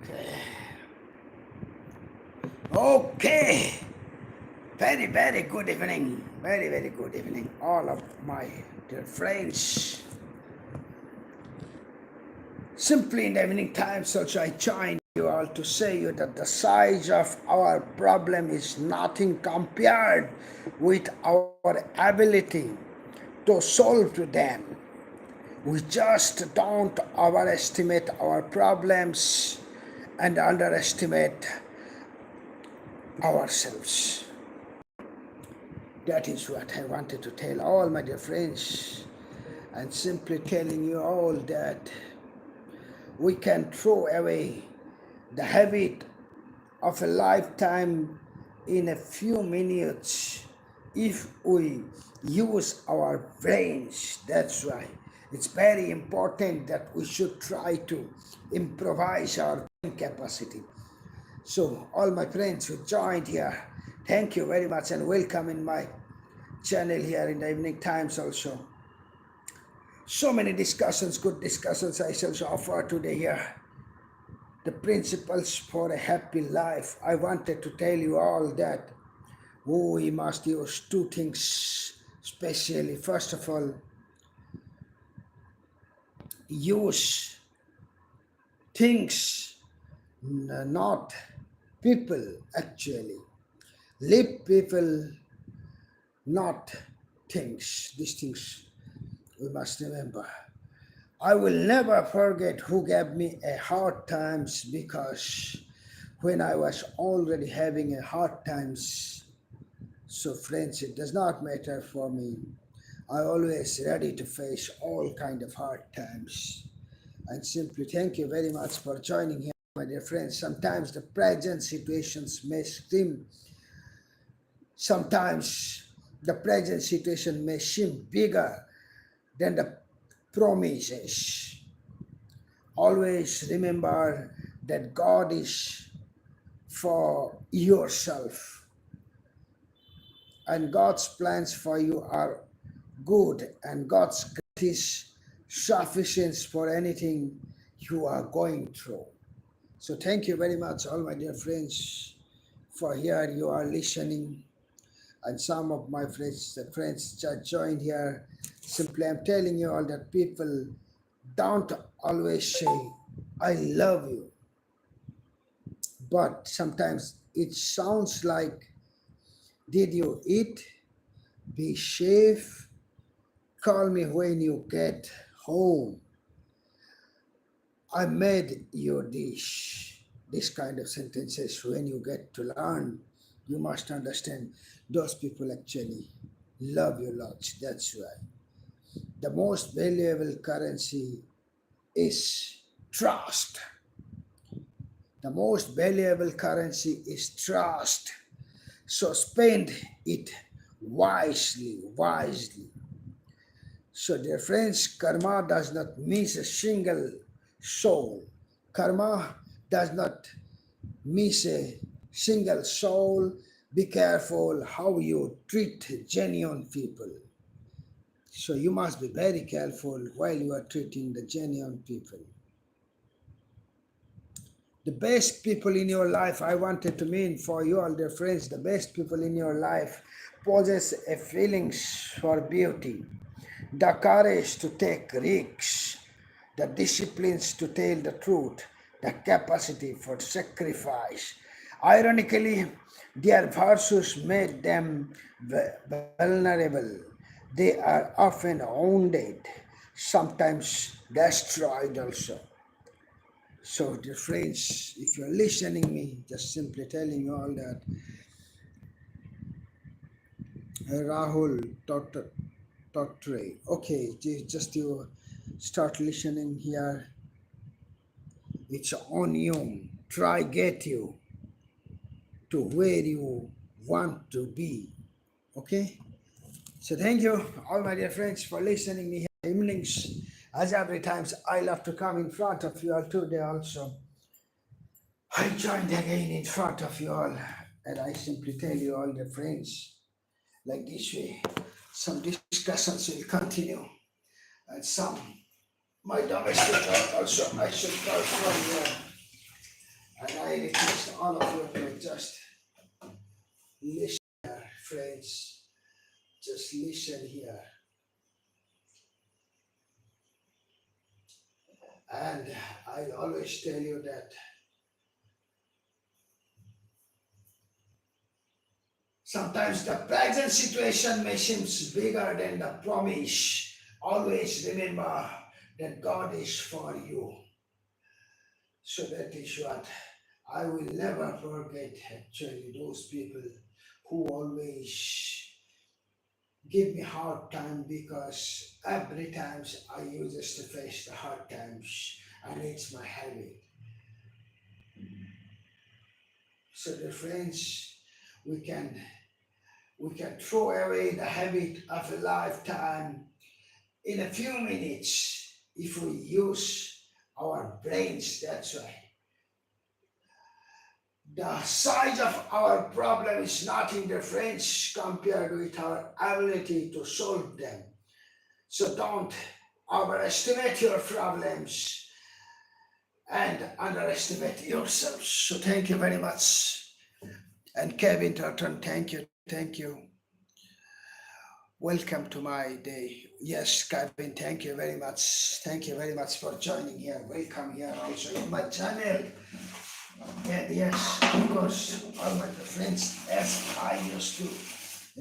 Okay. Okay. Very, very good evening. Very, very good evening, all of my dear friends. Simply in the evening times, also I join you all to say you that the size of our problem is nothing compared with our ability to solve to them. We just don't overestimate our problems and underestimate ourselves. That is what I wanted to tell all my dear friends, and simply telling you all that we can throw away the habit of a lifetime in a few minutes if we use our brains. That's why it's very important that we should try to improvise our capacity. So, all my friends who joined here, thank you very much and welcome in my channel here in the evening times also. So many discussions, good discussions I shall offer today here. The principles for a happy life. I wanted to tell you all that we must use two things specially. First of all, use things, not people actually. Live people, not things. These things we must remember. I will never forget who gave me a hard times, because when I was already having a hard times, so friends, it does not matter for me. I always ready to face all kind of hard times. And simply thank you very much for joining here, my dear friends. Sometimes the present situations may seem, sometimes the present situation may seem bigger than the promises. Always remember that God is for yourself, and God's plans for you are good, and God's grace is sufficient for anything you are going through. So thank you very much, all my dear friends, for here you are listening, and some of my friends, the friends just joined here. Simply I'm telling you all that people don't always say, I love you. But sometimes it sounds like, did you eat? Be safe. Call me when you get home. I made your dish. This kind of sentences, when you get to learn, you must understand those people actually love you lots. That's why. The most valuable currency is trust. The most valuable currency is trust. So spend it wisely, wisely. So, dear friends, karma does not miss a single soul. Karma does not miss a single soul. Be careful how you treat genuine people. So, you must be very careful while you are treating the genuine people. The best people in your life, I wanted to mean for you all, dear friends, the best people in your life possess a feelings for beauty, the courage to take risks, the disciplines to tell the truth, the capacity for sacrifice. Ironically, their virtues made them vulnerable. They are often wounded, sometimes destroyed also. So, dear friends, if you're listening me, just simply telling you all that Rahul Totre. Okay, just you start listening here. It's on you. Try get you to where you want to be. Okay? So thank you, all my dear friends, for listening me here evenings. As every times I love to come in front of you all today also. I joined again in front of you all, and I simply tell you all the friends, like this way, some discussions will continue, and some my domestic also I should call from here. all of you to just listen here, friends. Just listen here. And I always tell you that sometimes the present situation may seem bigger than the promise. Always remember that God is for you. So that is what I will never forget actually those people who always give me hard time because every times I used to face the hard times and it's my habit. So the friends, we can we can throw away the habit of a lifetime in a few minutes if we use our brains. That's why. The size of our problem is nothing different compared with our ability to solve them. So don't overestimate your problems and underestimate yourself. So thank you very much. And Kevin Turton, thank you. Welcome to my day. Yes, Kevin, thank you very much. Thank you very much for joining here. Welcome here also in my channel. And yes, of course, all my friends, as I used to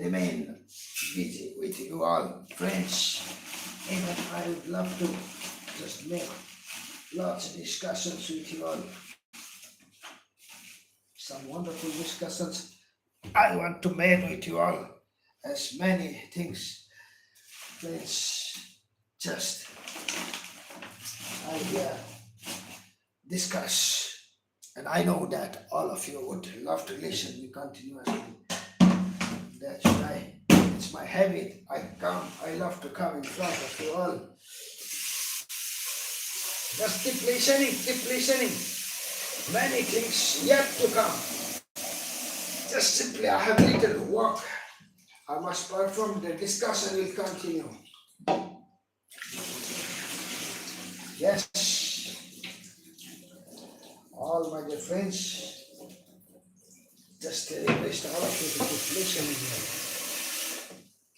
remain busy with you all, friends, even I would love to just make lots of discussions with you all. Some wonderful discussions I want to make with you all. As many things, friends, just I discuss. And I know that all of you would love to listen me continuously. That's why it's my habit. I love to come in front of you all. Just keep listening. Many things yet to come. Just simply I have little work I must perform. The discussion will continue. Yes. All my dear friends, just request all of you to keep listening here.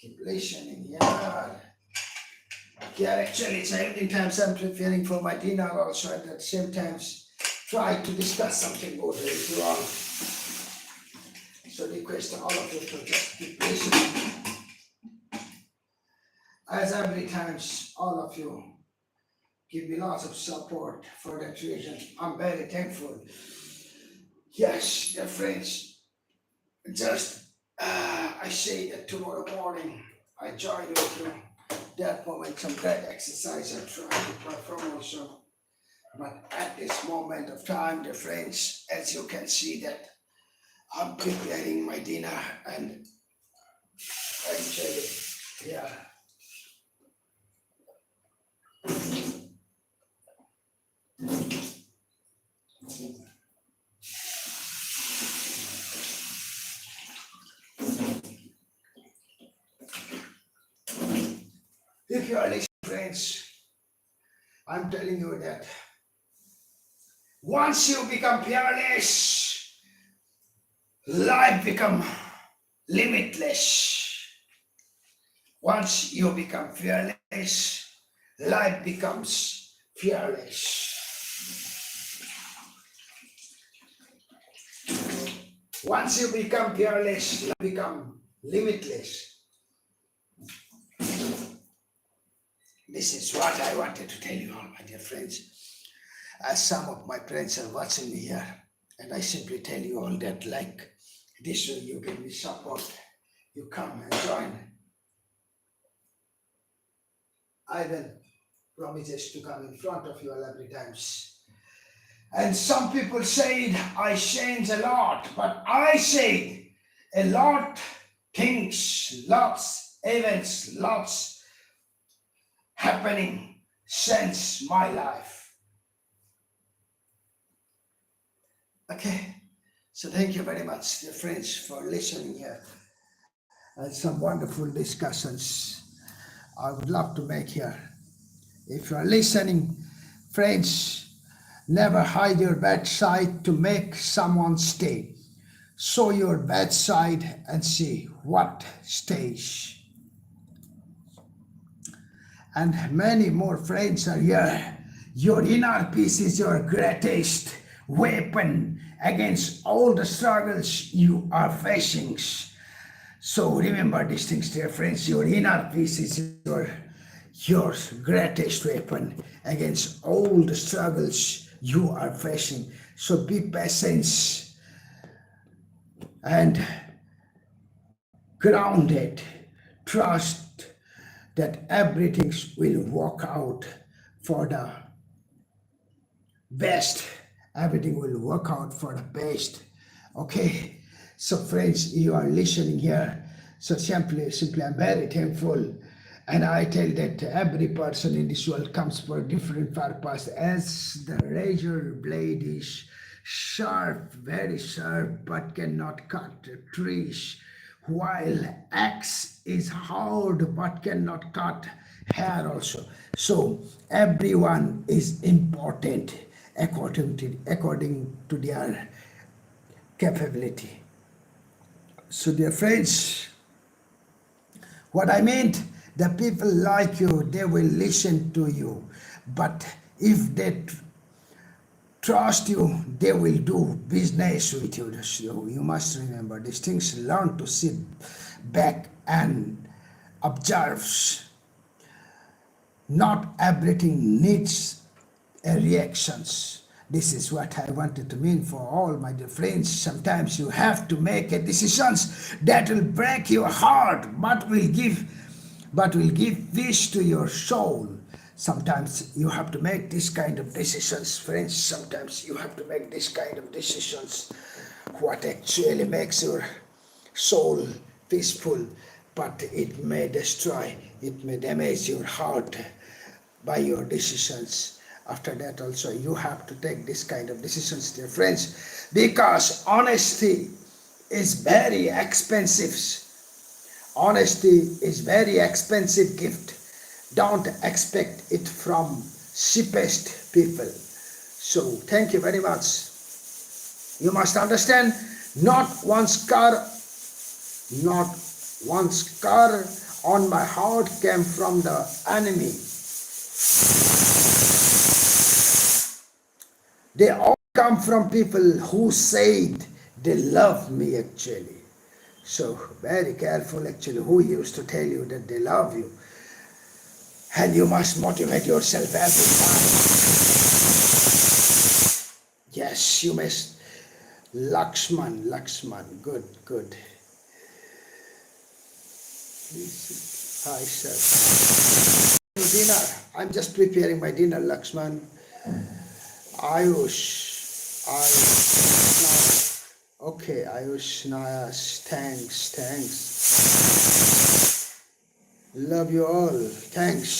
Keep listening here. Yeah, actually, it's evening time, so I'm preparing for my dinner also. At the same time, try to discuss something good with you all. So request all of you to just keep listening. As every time, all of you give me lots of support for that reason. I'm very thankful. Yes, dear friends, just I say that tomorrow morning I join with you. That moment, some great exercise I try to perform also. But at this moment of time, dear friends, as you can see that I'm preparing my dinner and actually, yeah. If you are listening, friends, I'm telling you that once you become fearless, life becomes limitless. Once you become fearless, life becomes fearless. Once you become fearless, life becomes limitless. This is what I wanted to tell you all, my dear friends. As some of my friends are watching me here, and I simply tell you all that like this way you give me support. You come and join. I will promise to come in front of you all every times. And some people say I change a lot, but I say a lot things, lots events, lots happening since my life. Okay, so thank you very much, dear friends, for listening here. And some wonderful discussions I would love to make here. If you are listening, friends, Never hide your bedside to make someone stay. Show your bedside and see what stays. And many more friends are here. Your inner peace is your greatest weapon against all the struggles you are facing. So remember these things, dear friends. Your inner peace is your greatest weapon against all the struggles you are facing. So be patient and grounded. Trust that everything will work out for the best. Everything will work out for the best. Okay. So friends, you are listening here. So simply I'm very thankful. And I tell that every person in this world comes for a different purpose. As the razor blade is sharp, very sharp, but cannot cut trees, while axe is hard but cannot cut hair also. So everyone is important according to their capability. So dear friends, what I meant, the people like you, they will listen to you. But if they trust you, they will do business with you. So you must remember these things. Learn to sit back and observe. Not everything needs a reactions. This is what I wanted to mean for all my dear friends. Sometimes you have to make a decisions that will break your heart, but will give peace to your soul. Sometimes you have to make this kind of decisions, friends. Sometimes you have to make this kind of decisions. What actually makes your soul peaceful, but it may destroy, it may damage your heart by your decisions. After that also you have to take this kind of decisions, dear friends, because honesty is very expensive. Honesty is very expensive gift. Don't expect it from cheapest people. So thank you very much. You must understand, not one not one scar on my heart came from the enemy. They all come from people who said they love me actually. So very careful actually who used to tell you that they love you. And you must motivate yourself every time. Yes, you must. Lakshman, good, good. Hi, sir. Dinner. I'm just preparing my dinner, Lakshman. Ayush. Okay, Ayush, Nayas, thanks. Love you all. Thanks.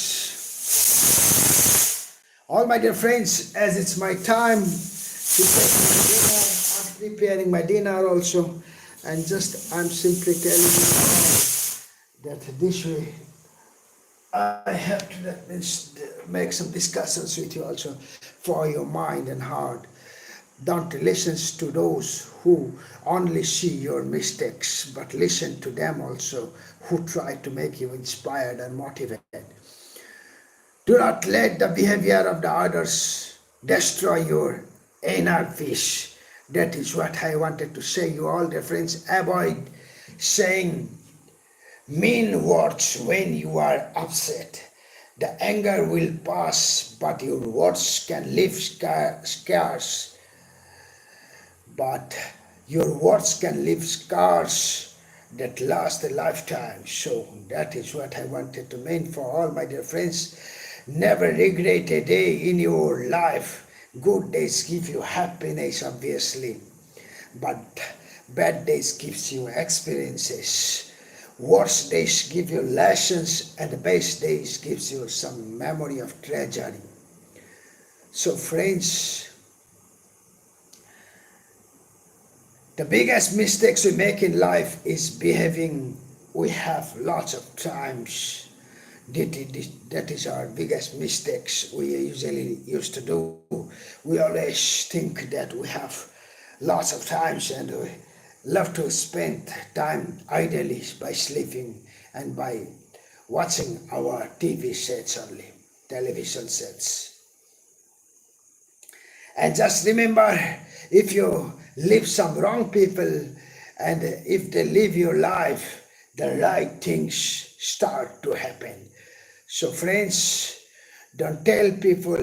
All my dear friends, as it's my time to take my dinner, I'm preparing my dinner also. And just I'm simply telling you that this way I have to that means make some discussions with you also for your mind and heart. Don't listen to those who only see your mistakes, but listen to them also who try to make you inspired and motivated. Do not let the behavior of the others destroy your inner peace. That is what I wanted to say you all, dear friends. Avoid saying mean words when you are upset. The anger will pass, but your words can leave scars. But your words can leave scars that last a lifetime. So that is what I wanted to mean for all my dear friends. Never regret a day in your life. Good days give you happiness, obviously, but bad days gives you experiences. Worst days give you lessons, and the best days gives you some memory of treasury. So friends, the biggest mistakes we make in life is behaving. We have lots of times That is our biggest mistakes we usually used to do. We always think that we have lots of times and we love to spend time idly by sleeping and by watching our TV sets only, television sets. And just remember, if you leave some wrong people and if they live your life, the right things start to happen. So, friends, don't tell people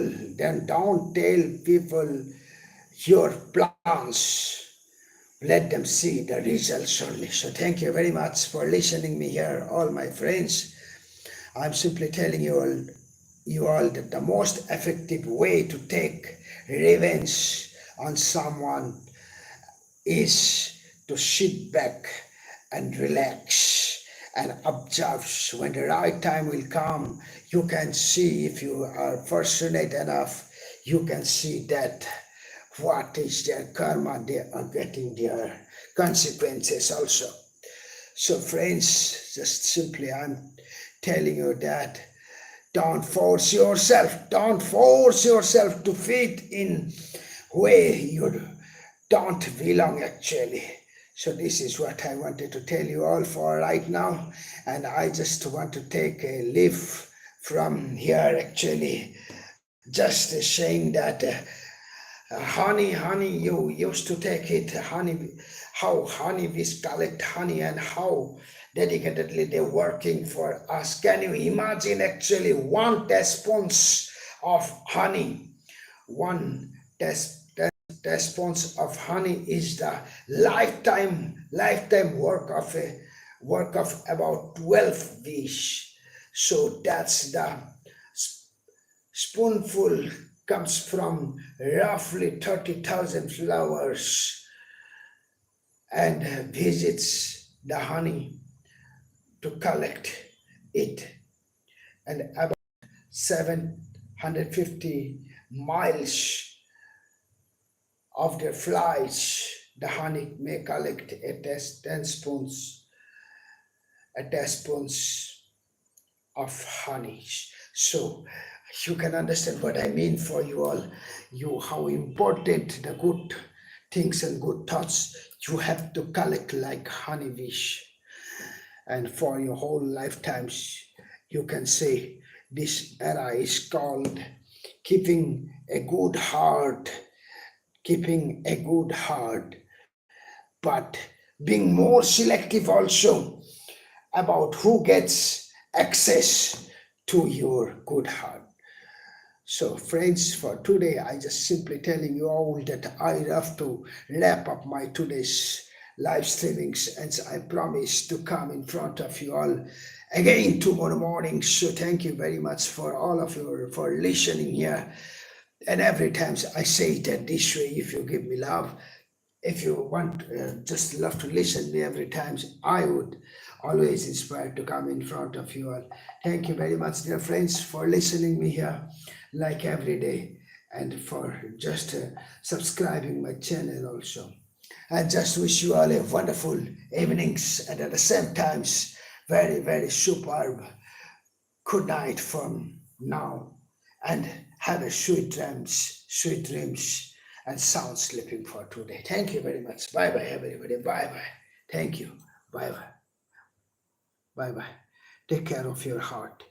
your plans. Let them see the results only. So, thank you very much for listening me here, all my friends. I'm simply telling you all that the most effective way to take revenge on someone is to sit back and relax and observe. When the right time will come, you can see, if you are fortunate enough, you can see that what is their karma, they are getting their consequences also. So, friends, just simply I'm telling you that don't force yourself to fit in where you don't belong actually. So this is what I wanted to tell you all for right now, and I just want to take a leaf from here actually, just saying that honey, you used to take it, honey, how honeybees collect honey and how dedicatedly they're working for us. Can you imagine actually one teaspoons of honey? One teaspoons of honey is the lifetime work of about 12 bees. So that's the spoonful comes from roughly 30,000 flowers and visits the honey to collect it. And about 750 miles of their flights, the honey may collect a teaspoons of honey. So you can understand what I mean for you all. You how important the good things and good thoughts you have to collect like honeybees, and for your whole lifetimes you can say this era is called keeping a good heart, keeping a good heart, but being more selective also about who gets access to your good heart. So, friends, for today, I just simply telling you all that I have to wrap up my today's live streamings, and I promise to come in front of you all again tomorrow morning. So, thank you very much for all of you for listening here. And every time I say that this way, if you give me love, if you want just love to listen me every time, I would always inspired to come in front of you all. Thank you very much, dear friends, for listening me here like every day, and for just subscribing my channel also. I just wish you all a wonderful evenings, and at the same times very very superb good night from now, and have a sweet dreams, and sound sleeping for today. Thank you very much. Bye bye, everybody. Bye bye. Thank you. Bye bye. Bye bye. Take care of your heart.